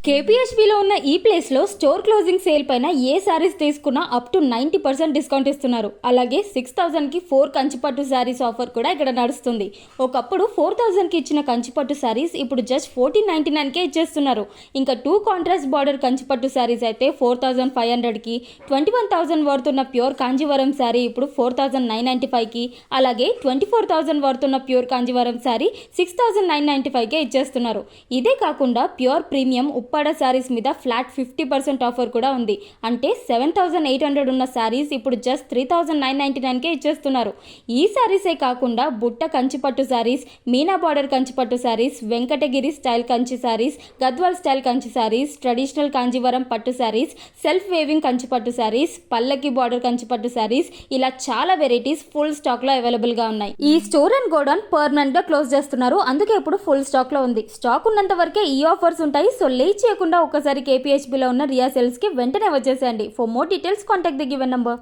కేపీహెచ్బీలో ఉన్న ఈ ప్లేస్లో స్టోర్ క్లోజింగ్ సేల్ పైన ఏ శారీస్ తీసుకున్నా అప్ టు 90% డిస్కౌంట్ ఇస్తున్నారు. అలాగే 6,000కి 4 కంచిపట్టు శారీస్ ఆఫర్ కూడా ఇక్కడ నడుస్తుంది. ఒకప్పుడు 4,000కి ఇచ్చిన కంచిపట్టు శారీస్ ఇప్పుడు జస్ట్ 1,499కే ఇచ్చేస్తున్నారు. ఇంకా 2 కాంట్రాస్ట్ బార్డర్ కంచిపట్టు శారీస్ అయితే 4,500కి, 21,000 వర్తున్న ప్యూర్ కాంజీవరం శారీ ఇప్పుడు 4,995కి, అలాగే 24,000 వర్తున్న ప్యూర్ కాంజీవరం శారీ 6,995కే ఇచ్చేస్తున్నారు. ఇదే కాకుండా ప్యూర్ ప్రీమియం ఉప్పాడ శారీస్ మీద ఫ్లాట్ 50% ఆఫర్ కూడా ఉంది. అంటే 7,800 ఉన్న శారీస్ ఇప్పుడు జస్ట్ 3,999కే ఇచ్చేస్తున్నారు. ఈ శారీసే కాకుండా బుట్ట కంచిపట్టు శారీస్, మీనా బార్డర్ కంచిపట్టు saris, Venkatagiri style Kanchi saris, Gadwal style Kanchi saris, traditional Kanjeevaram పట్టు శారీస్, సెల్ఫ్ వేవింగ్ కంచిపట్టు శారీస్, పల్లకి బార్డర్ కంచిపట్టు శారీస్, ఇలా చాలా వెరైటీస్ ఫుల్ స్టాక్ లో అవైలబుల్ గా ఉన్నాయి. ఈ స్టోర్ అండ్ గోడౌన్ పర్మనెంట్ గా క్లోజ్ చేస్తున్నారు. అందుకే ఇప్పుడు ఫుల్ స్టాక్ లో ఉంది. స్టాక్ ఉన్నంత వరకే ఈ ఆఫర్స్ ఉంటాయి. సో లేట్ చేయకుండా ఒక్కసారి కేపీహెచ్బీలో ఉన్న రియా సేల్స్ కి వెంటనే వచ్చేసేయండి. For more details contact the given number.